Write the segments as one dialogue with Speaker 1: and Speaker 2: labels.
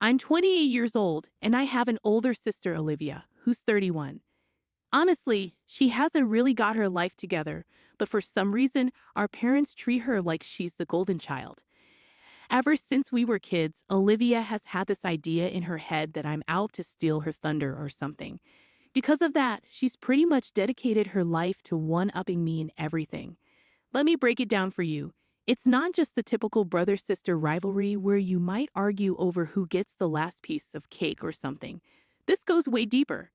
Speaker 1: I'm 28 years old, and I have an older sister, Olivia, who's 31. Honestly, she hasn't really got her life together, but for some reason, our parents treat her like she's the golden child. Ever since we were kids, Olivia has had this idea in her head that I'm out to steal her thunder or something. Because of that, she's pretty much dedicated her life to one-upping me in everything. Let me break it down for you. It's not just the typical brother-sister rivalry where you might argue over who gets the last piece of cake or something. This goes way deeper.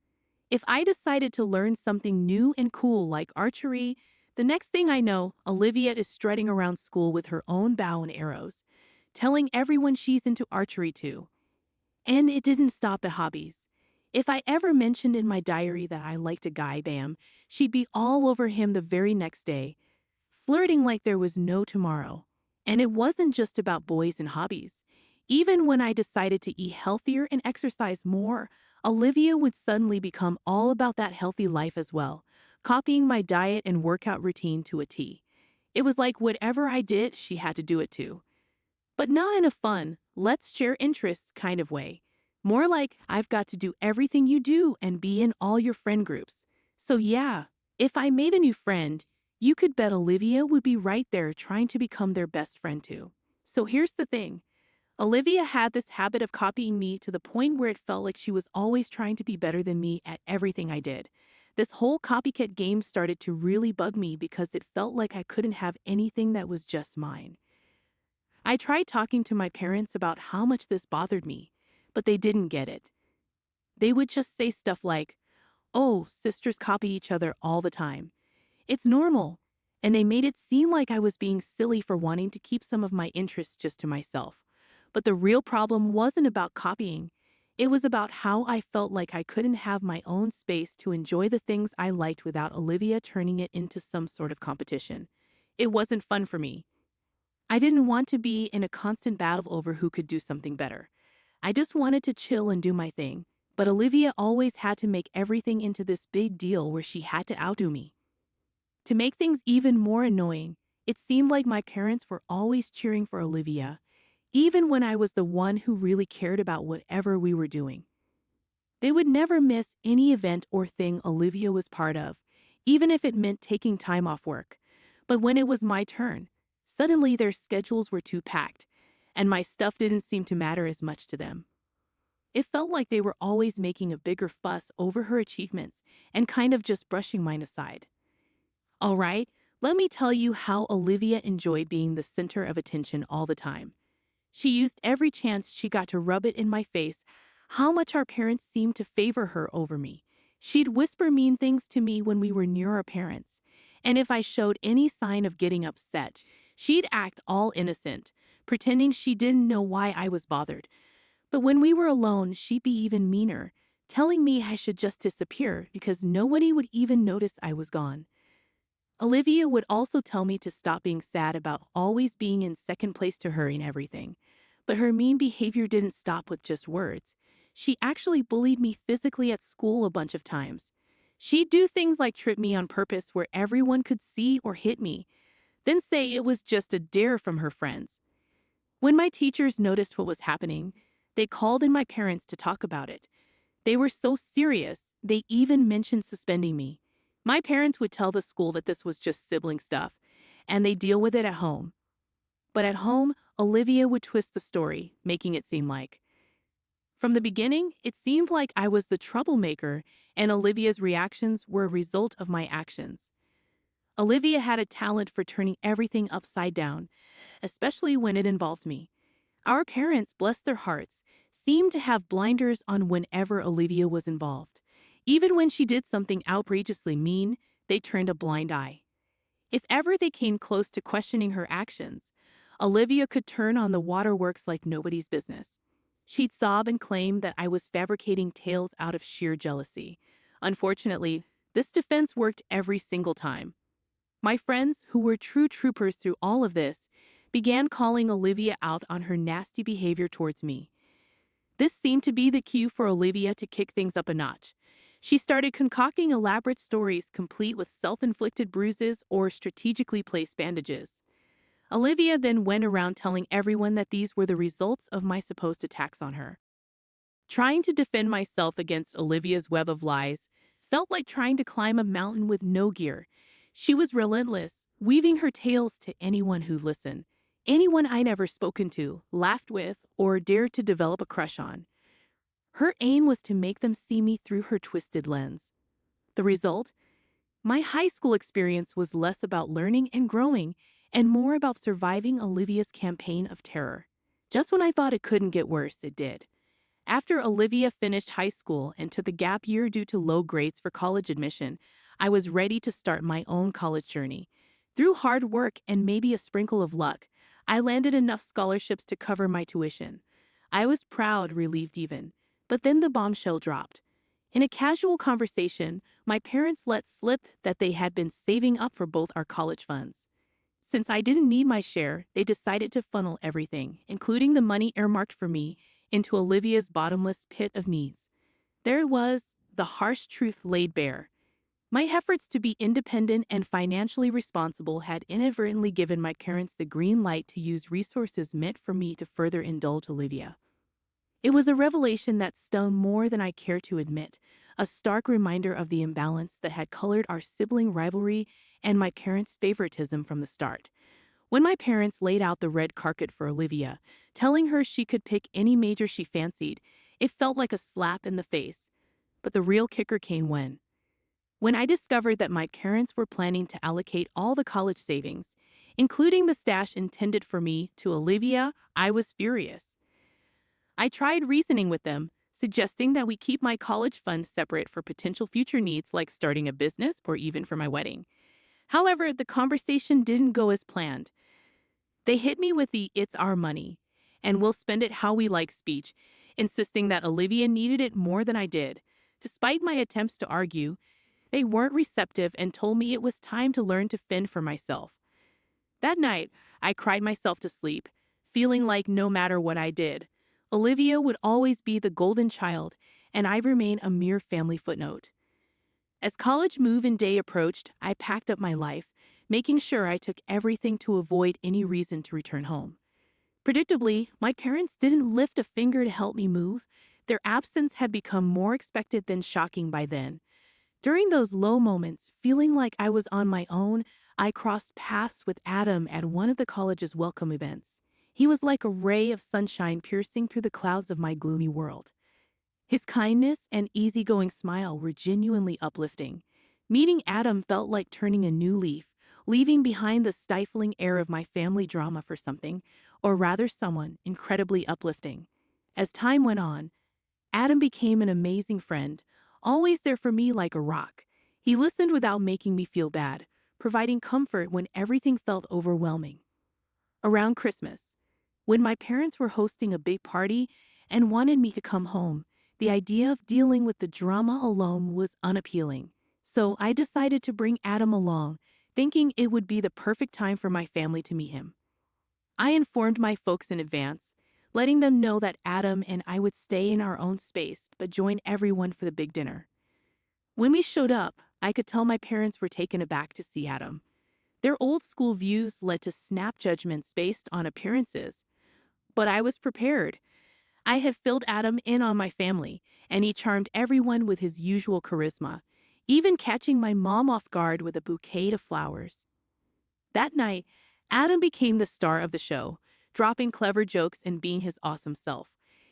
Speaker 1: If I decided to learn something new and cool like archery, the next thing I know, Olivia is strutting around school with her own bow and arrows, telling everyone she's into archery too. And it didn't stop at hobbies. If I ever mentioned in my diary that I liked a guy, bam, she'd be all over him the very next day, flirting like there was no tomorrow. And it wasn't just about boys and hobbies. Even when I decided to eat healthier and exercise more, Olivia would suddenly become all about that healthy life as well, copying my diet and workout routine to a T. It was like whatever I did, she had to do it too. But not in a fun, let's share interests kind of way. More like, I've got to do everything you do and be in all your friend groups. So yeah, if I made a new friend, you could bet Olivia would be right there trying to become their best friend too. So here's the thing. Olivia had this habit of copying me to the point where it felt like she was always trying to be better than me at everything I did. This whole copycat game started to really bug me because it felt like I couldn't have anything that was just mine. I tried talking to my parents about how much this bothered me, but they didn't get it. They would just say stuff like, "Oh, sisters copy each other all the time. It's normal." And they made it seem like I was being silly for wanting to keep some of my interests just to myself. But the real problem wasn't about copying. It was about how I felt like I couldn't have my own space to enjoy the things I liked without Olivia turning it into some sort of competition. It wasn't fun for me. I didn't want to be in a constant battle over who could do something better. I just wanted to chill and do my thing. But Olivia always had to make everything into this big deal where she had to outdo me. To make things even more annoying, it seemed like my parents were always cheering for Olivia, even when I was the one who really cared about whatever we were doing. They would never miss any event or thing Olivia was part of, even if it meant taking time off work. But when it was my turn, suddenly their schedules were too packed, and my stuff didn't seem to matter as much to them. It felt like they were always making a bigger fuss over her achievements and kind of just brushing mine aside. All right, let me tell you how Olivia enjoyed being the center of attention all the time. She used every chance she got to rub it in my face how much our parents seemed to favor her over me. She'd whisper mean things to me when we were near our parents, and if I showed any sign of getting upset, she'd act all innocent, pretending she didn't know why I was bothered. But when we were alone, she'd be even meaner, telling me I should just disappear because nobody would even notice I was gone. Olivia would also tell me to stop being sad about always being in second place to her in everything. But her mean behavior didn't stop with just words. She actually bullied me physically at school a bunch of times. She'd do things like trip me on purpose where everyone could see or hit me, then say it was just a dare from her friends. When my teachers noticed what was happening, they called in my parents to talk about it. They were so serious, they even mentioned suspending me. My parents would tell the school that this was just sibling stuff, and they'd deal with it at home. But at home, Olivia would twist the story, making it seem like. From the beginning, it seemed like I was the troublemaker, and Olivia's reactions were a result of my actions. Olivia had a talent for turning everything upside down, especially when it involved me. Our parents, bless their hearts, seemed to have blinders on whenever Olivia was involved. Even when she did something outrageously mean, they turned a blind eye. If ever they came close to questioning her actions, Olivia could turn on the waterworks like nobody's business. She'd sob and claim that I was fabricating tales out of sheer jealousy. Unfortunately, this defense worked every single time. My friends, who were true troopers through all of this, began calling Olivia out on her nasty behavior towards me. This seemed to be the cue for Olivia to kick things up a notch. She started concocting elaborate stories complete with self-inflicted bruises or strategically placed bandages. Olivia then went around telling everyone that these were the results of my supposed attacks on her. Trying to defend myself against Olivia's web of lies felt like trying to climb a mountain with no gear. She was relentless, weaving her tales to anyone who listened, anyone I'd ever spoken to, laughed with, or dared to develop a crush on. Her aim was to make them see me through her twisted lens. The result? My high school experience was less about learning and growing and more about surviving Olivia's campaign of terror. Just when I thought it couldn't get worse, it did. After Olivia finished high school and took a gap year due to low grades for college admission, I was ready to start my own college journey. Through hard work and maybe a sprinkle of luck, I landed enough scholarships to cover my tuition. I was proud, relieved even. But then the bombshell dropped. In a casual conversation, my parents let slip that they had been saving up for both our college funds. Since I didn't need my share, they decided to funnel everything, including the money earmarked for me, into Olivia's bottomless pit of needs. There it was, the harsh truth laid bare. My efforts to be independent and financially responsible had inadvertently given my parents the green light to use resources meant for me to further indulge Olivia. It was a revelation that stung more than I cared to admit, a stark reminder of the imbalance that had colored our sibling rivalry and my parents' favoritism from the start. When my parents laid out the red carpet for Olivia, telling her she could pick any major she fancied, it felt like a slap in the face. But the real kicker came when I discovered that my parents were planning to allocate all the college savings, including the stash intended for me, to Olivia. I was furious. I tried reasoning with them, suggesting that we keep my college fund separate for potential future needs like starting a business or even for my wedding. However, the conversation didn't go as planned. They hit me with the "it's our money, and we'll spend it how we like" speech, insisting that Olivia needed it more than I did. Despite my attempts to argue, they weren't receptive and told me it was time to learn to fend for myself. That night, I cried myself to sleep, feeling like no matter what I did, Olivia would always be the golden child, and I remain a mere family footnote. As college move-in day approached, I packed up my life, making sure I took everything to avoid any reason to return home. Predictably, my parents didn't lift a finger to help me move. Their absence had become more expected than shocking by then. During those low moments, feeling like I was on my own, I crossed paths with Adam at one of the college's welcome events. He was like a ray of sunshine piercing through the clouds of my gloomy world. His kindness and easygoing smile were genuinely uplifting. Meeting Adam felt like turning a new leaf, leaving behind the stifling air of my family drama for something, or rather someone, incredibly uplifting. As time went on, Adam became an amazing friend, always there for me like a rock. He listened without making me feel bad, providing comfort when everything felt overwhelming. Around Christmas, when my parents were hosting a big party and wanted me to come home, the idea of dealing with the drama alone was unappealing. So I decided to bring Adam along, thinking it would be the perfect time for my family to meet him. I informed my folks in advance, letting them know that Adam and I would stay in our own space but join everyone for the big dinner. When we showed up, I could tell my parents were taken aback to see Adam. Their old-school views led to snap judgments based on appearances. But I was prepared. I had filled Adam in on my family, and he charmed everyone with his usual charisma, even catching my mom off guard with a bouquet of flowers. That night, Adam became the star of the show, dropping clever jokes and being his awesome self.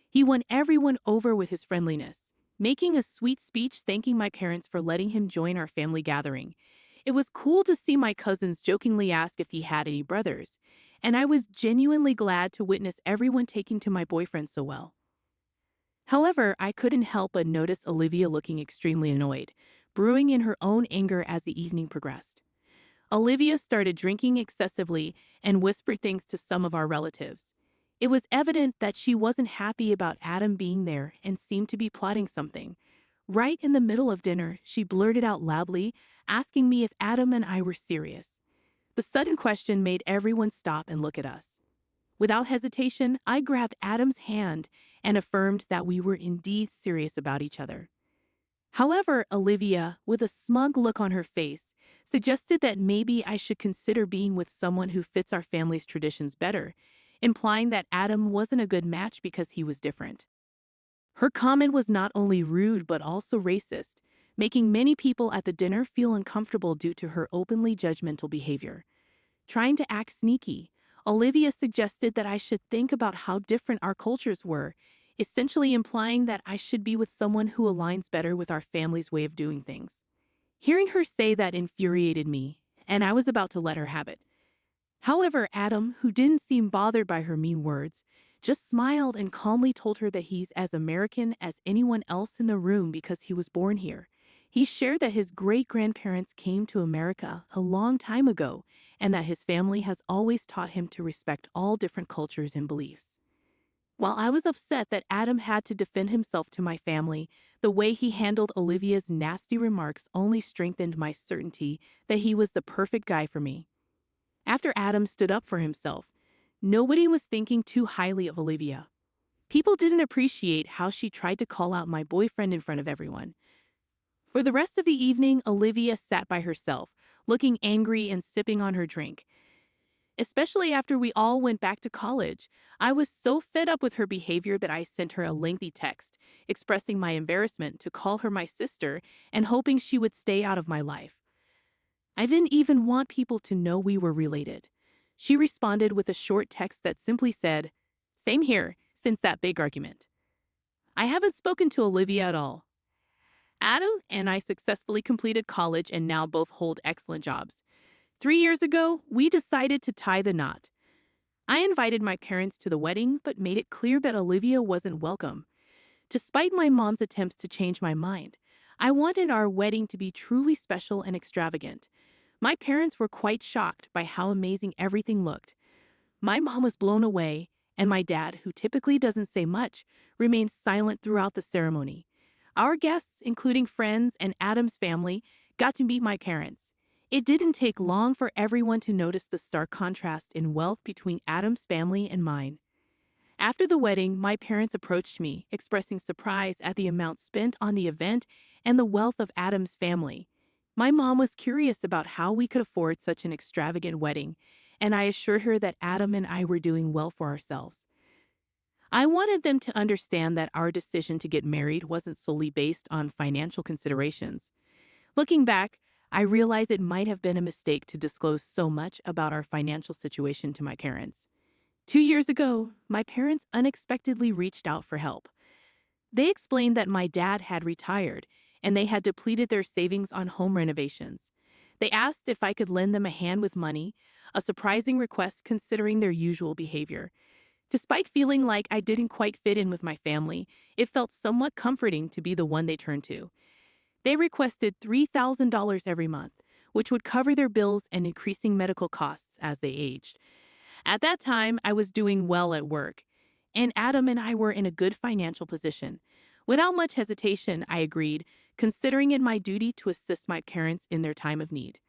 Speaker 1: He won everyone over with his friendliness, making a sweet speech thanking my parents for letting him join our family gathering. It was cool to see my cousins jokingly ask if he had any brothers, and I was genuinely glad to witness everyone taking to my boyfriend so well. However, I couldn't help but notice Olivia looking extremely annoyed, brewing in her own anger as the evening progressed. Olivia started drinking excessively and whispered things to some of our relatives. It was evident that she wasn't happy about Adam being there and seemed to be plotting something. Right in the middle of dinner, she blurted out loudly, asking me if Adam and I were serious. The sudden question made everyone stop and look at us. Without hesitation, I grabbed Adam's hand and affirmed that we were indeed serious about each other. However, Olivia, with a smug look on her face, suggested that maybe I should consider being with someone who fits our family's traditions better, implying that Adam wasn't a good match because he was different. Her comment was not only rude but also racist, making many people at the dinner feel uncomfortable due to her openly judgmental behavior. Trying to act sneaky, Olivia suggested that I should think about how different our cultures were, essentially implying that I should be with someone who aligns better with our family's way of doing things. Hearing her say that infuriated me, and I was about to let her have it. However, Adam, who didn't seem bothered by her mean words, just smiled and calmly told her that he's as American as anyone else in the room because he was born here. He shared that his great-grandparents came to America a long time ago and that his family has always taught him to respect all different cultures and beliefs. While I was upset that Adam had to defend himself to my family, the way he handled Olivia's nasty remarks only strengthened my certainty that he was the perfect guy for me. After Adam stood up for himself, nobody was thinking too highly of Olivia. People didn't appreciate how she tried to call out my boyfriend in front of everyone. For the rest of the evening, Olivia sat by herself, looking angry and sipping on her drink. Especially after we all went back to college, I was so fed up with her behavior that I sent her a lengthy text, expressing my embarrassment to call her my sister and hoping she would stay out of my life. I didn't even want people to know we were related. She responded with a short text that simply said, "Same here, since that big argument." I haven't spoken to Olivia at all. Adam and I successfully completed college and now both hold excellent jobs. 3 years ago, we decided to tie the knot. I invited my parents to the wedding, but made it clear that Olivia wasn't welcome. Despite my mom's attempts to change my mind, I wanted our wedding to be truly special and extravagant. My parents were quite shocked by how amazing everything looked. My mom was blown away, and my dad, who typically doesn't say much, remained silent throughout the ceremony. Our guests, including friends and Adam's family, got to meet my parents. It didn't take long for everyone to notice the stark contrast in wealth between Adam's family and mine. After the wedding, my parents approached me, expressing surprise at the amount spent on the event and the wealth of Adam's family. My mom was curious about how we could afford such an extravagant wedding, and I assured her that Adam and I were doing well for ourselves. I wanted them to understand that our decision to get married wasn't solely based on financial considerations. Looking back, I realize it might have been a mistake to disclose so much about our financial situation to my parents. 2 years ago, my parents unexpectedly reached out for help. They explained that my dad had retired and they had depleted their savings on home renovations. They asked if I could lend them a hand with money, a surprising request considering their usual behavior. Despite feeling like I didn't quite fit in with my family, it felt somewhat comforting to be the one they turned to. They requested $3,000 every month, which would cover their bills and increasing medical costs as they aged. At that time, I was doing well at work, and Adam and I were in a good financial position. Without much hesitation, I agreed, considering it my duty to assist my parents in their time of need.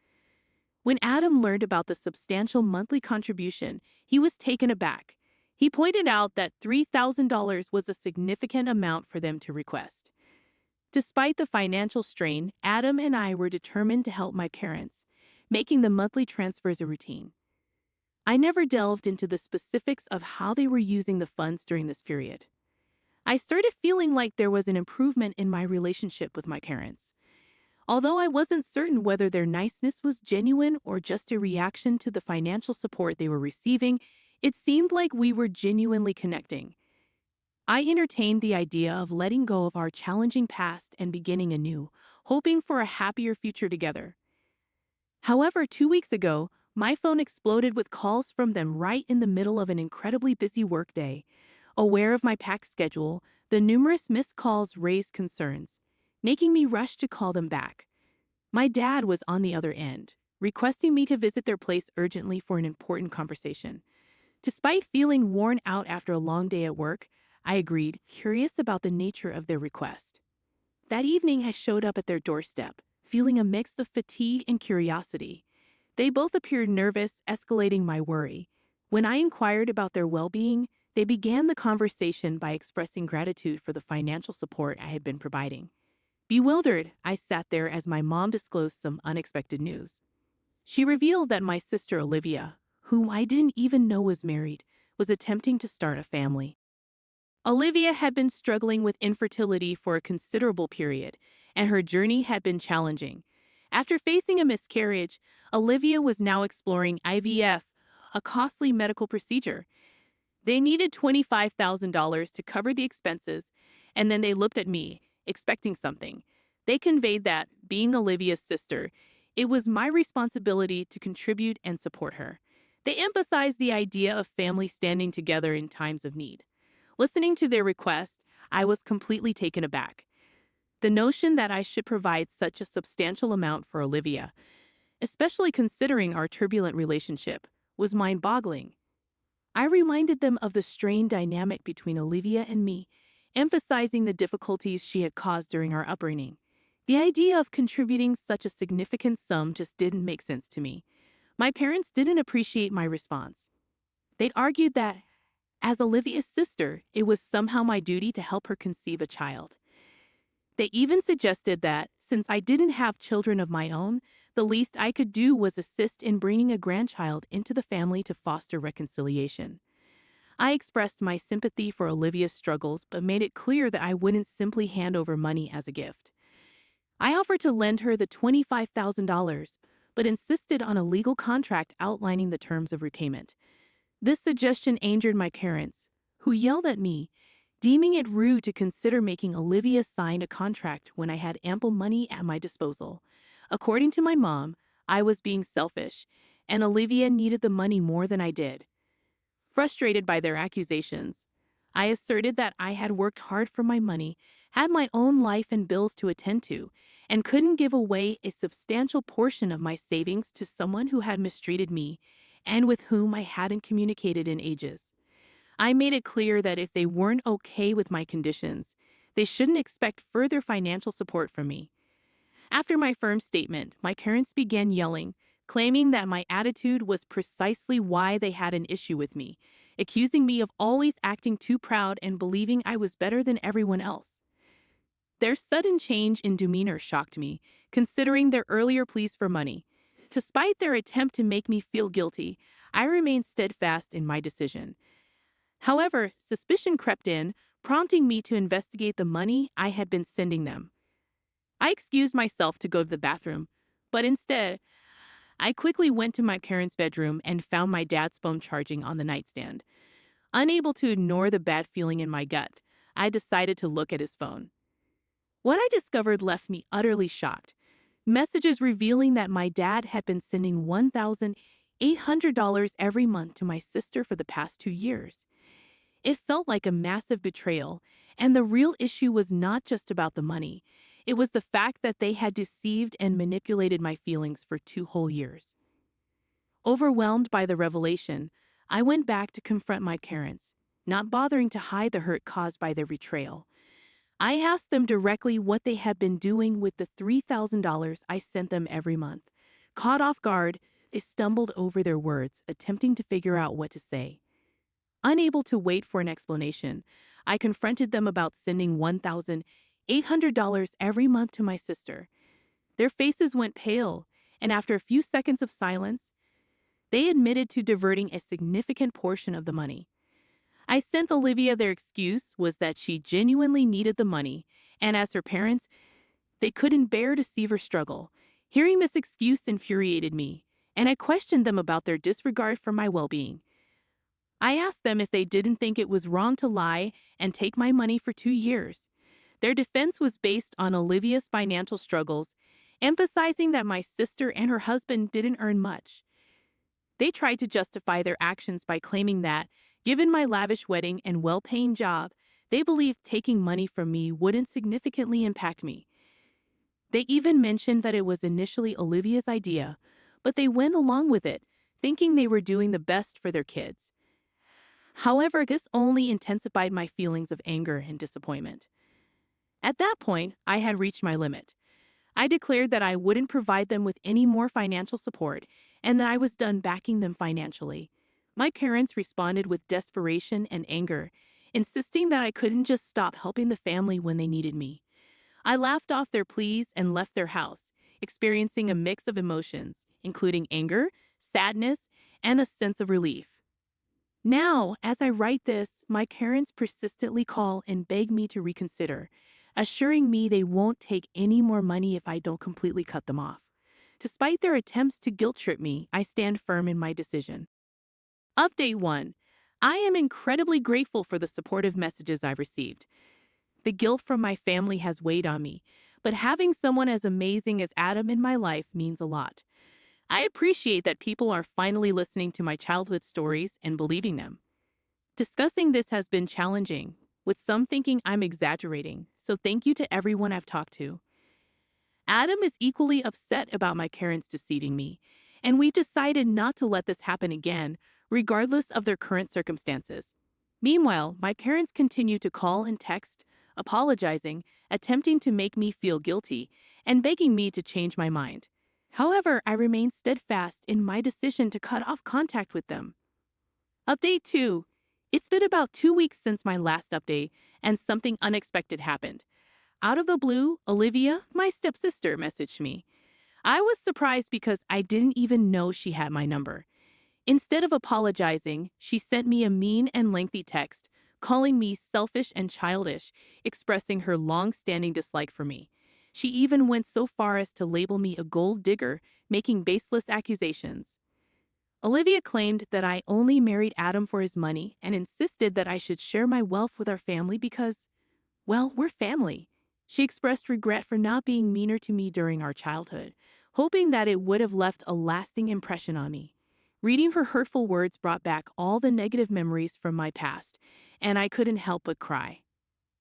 Speaker 1: When Adam learned about the substantial monthly contribution, he was taken aback. He pointed out that $3,000 was a significant amount for them to request. Despite the financial strain, Adam and I were determined to help my parents, making the monthly transfers a routine. I never delved into the specifics of how they were using the funds during this period. I started feeling like there was an improvement in my relationship with my parents. Although I wasn't certain whether their niceness was genuine or just a reaction to the financial support they were receiving, it seemed like we were genuinely connecting. I entertained the idea of letting go of our challenging past and beginning anew, hoping for a happier future together. However, 2 weeks ago, my phone exploded with calls from them right in the middle of an incredibly busy workday. Aware of my packed schedule, the numerous missed calls raised concerns, making me rush to call them back. My dad was on the other end, requesting me to visit their place urgently for an important conversation. Despite feeling worn out after a long day at work, I agreed, curious about the nature of their request. That evening, I showed up at their doorstep, feeling a mix of fatigue and curiosity. They both appeared nervous, escalating my worry. When I inquired about their well-being, they began the conversation by expressing gratitude for the financial support I had been providing. Bewildered, I sat there as my mom disclosed some unexpected news. She revealed that my sister Olivia, whom I didn't even know was married, was attempting to start a family. Olivia had been struggling with infertility for a considerable period, and her journey had been challenging. After facing a miscarriage, Olivia was now exploring IVF, a costly medical procedure. They needed $25,000 to cover the expenses, and then they looked at me, expecting something. They conveyed that, being Olivia's sister, it was my responsibility to contribute and support her. They emphasized the idea of family standing together in times of need. Listening to their request, I was completely taken aback. The notion that I should provide such a substantial amount for Olivia, especially considering our turbulent relationship, was mind-boggling. I reminded them of the strained dynamic between Olivia and me, emphasizing the difficulties she had caused during our upbringing. The idea of contributing such a significant sum just didn't make sense to me. My parents didn't appreciate my response. They argued that, as Olivia's sister, it was somehow my duty to help her conceive a child. They even suggested that, since I didn't have children of my own, the least I could do was assist in bringing a grandchild into the family to foster reconciliation. I expressed my sympathy for Olivia's struggles but made it clear that I wouldn't simply hand over money as a gift. I offered to lend her the $25,000, but insisted on a legal contract outlining the terms of repayment. This suggestion angered my parents, who yelled at me, deeming it rude to consider making Olivia sign a contract when I had ample money at my disposal. According to my mom, I was being selfish, and Olivia needed the money more than I did. Frustrated by their accusations, I asserted that I had worked hard for my money, had my own life and bills to attend to, and couldn't give away a substantial portion of my savings to someone who had mistreated me and with whom I hadn't communicated in ages. I made it clear that if they weren't okay with my conditions, they shouldn't expect further financial support from me. After my firm statement, my parents began yelling, claiming that my attitude was precisely why they had an issue with me, accusing me of always acting too proud and believing I was better than everyone else. Their sudden change in demeanor shocked me, considering their earlier pleas for money. Despite their attempt to make me feel guilty, I remained steadfast in my decision. However, suspicion crept in, prompting me to investigate the money I had been sending them. I excused myself to go to the bathroom, but instead, I quickly went to my parents' bedroom and found my dad's phone charging on the nightstand. Unable to ignore the bad feeling in my gut, I decided to look at his phone. What I discovered left me utterly shocked. Messages revealing that my dad had been sending $1,800 every month to my sister for the past 2 years. It felt like a massive betrayal, and the real issue was not just about the money. It was the fact that they had deceived and manipulated my feelings for 2 whole years. Overwhelmed by the revelation, I went back to confront my parents, not bothering to hide the hurt caused by their betrayal. I asked them directly what they had been doing with the $3,000 I sent them every month. Caught off guard, they stumbled over their words, attempting to figure out what to say. Unable to wait for an explanation, I confronted them about sending $1,800 every month to my sister. Their faces went pale, and after a few seconds of silence, they admitted to diverting a significant portion of the money. I sent Olivia their excuse was that she genuinely needed the money, and as her parents, they couldn't bear to see her struggle. Hearing this excuse infuriated me, and I questioned them about their disregard for my well-being. I asked them if they didn't think it was wrong to lie and take my money for 2 years. Their defense was based on Olivia's financial struggles, emphasizing that my sister and her husband didn't earn much. They tried to justify their actions by claiming that, given my lavish wedding and well-paying job, they believed taking money from me wouldn't significantly impact me. They even mentioned that it was initially Olivia's idea, but they went along with it, thinking they were doing the best for their kids. However, this only intensified my feelings of anger and disappointment. At that point, I had reached my limit. I declared that I wouldn't provide them with any more financial support and that I was done backing them financially. My parents responded with desperation and anger, insisting that I couldn't just stop helping the family when they needed me. I laughed off their pleas and left their house, experiencing a mix of emotions, including anger, sadness, and a sense of relief. Now, as I write this, my parents persistently call and beg me to reconsider, assuring me they won't take any more money if I don't completely cut them off. Despite their attempts to guilt trip me, I stand firm in my decision. Update 1. I am incredibly grateful for the supportive messages I've received. The guilt from my family has weighed on me, but having someone as amazing as Adam in my life means a lot. I appreciate that people are finally listening to my childhood stories and believing them. Discussing this has been challenging, with some thinking I'm exaggerating, so thank you to everyone I've talked to. Adam is equally upset about my parents deceiving me, and we decided not to let this happen again, regardless of their current circumstances. Meanwhile, my parents continue to call and text, apologizing, attempting to make me feel guilty, and begging me to change my mind. However, I remain steadfast in my decision to cut off contact with them. Update 2. It's been about 2 weeks since my last update, and something unexpected happened. Out of the blue, Olivia, my stepsister, messaged me. I was surprised because I didn't even know she had my number. Instead of apologizing, she sent me a mean and lengthy text, calling me selfish and childish, expressing her long-standing dislike for me. She even went so far as to label me a gold digger, making baseless accusations. Olivia claimed that I only married Adam for his money and insisted that I should share my wealth with our family because, well, we're family. She expressed regret for not being meaner to me during our childhood, hoping that it would have left a lasting impression on me. Reading her hurtful words brought back all the negative memories from my past, and I couldn't help but cry.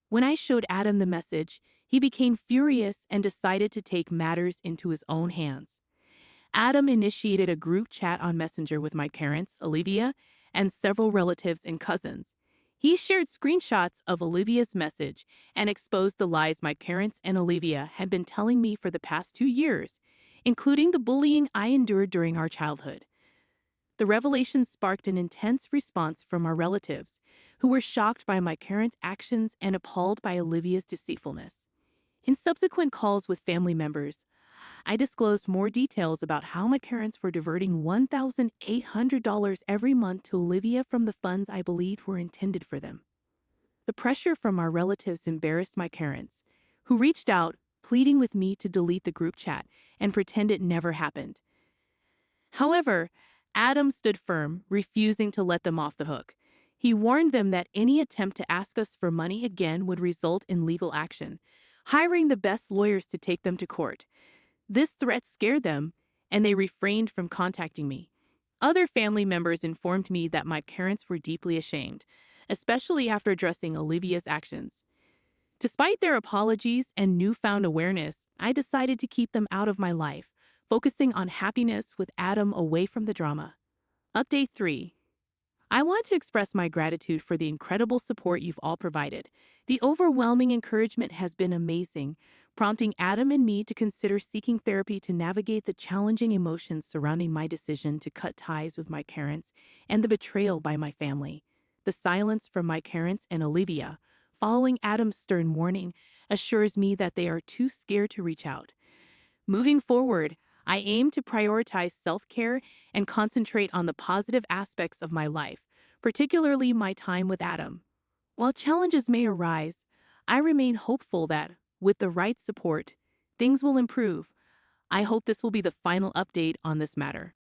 Speaker 1: When I showed Adam the message, he became furious and decided to take matters into his own hands. Adam initiated a group chat on Messenger with my parents, Olivia, and several relatives and cousins. He shared screenshots of Olivia's message and exposed the lies my parents and Olivia had been telling me for the past 2 years, including the bullying I endured during our childhood. The revelation sparked an intense response from our relatives, who were shocked by my parents' actions and appalled by Olivia's deceitfulness. In subsequent calls with family members, I disclosed more details about how my parents were diverting $1,800 every month to Olivia from the funds I believed were intended for them. The pressure from our relatives embarrassed my parents, who reached out, pleading with me to delete the group chat and pretend it never happened. However, Adam stood firm, refusing to let them off the hook. He warned them that any attempt to ask us for money again would result in legal action, hiring the best lawyers to take them to court. This threat scared them, and they refrained from contacting me. Other family members informed me that my parents were deeply ashamed, especially after addressing Olivia's actions. Despite their apologies and newfound awareness, I decided to keep them out of my life, focusing on happiness with Adam away from the drama. Update 3. I want to express my gratitude for the incredible support you've all provided. The overwhelming encouragement has been amazing, prompting Adam and me to consider seeking therapy to navigate the challenging emotions surrounding my decision to cut ties with my parents and the betrayal by my family. The silence from my parents and Olivia, following Adam's stern warning, assures me that they are too scared to reach out. Moving forward, I aim to prioritize self-care and concentrate on the positive aspects of my life, particularly my time with Adam. While challenges may arise, I remain hopeful that, with the right support, things will improve. I hope this will be the final update on this matter.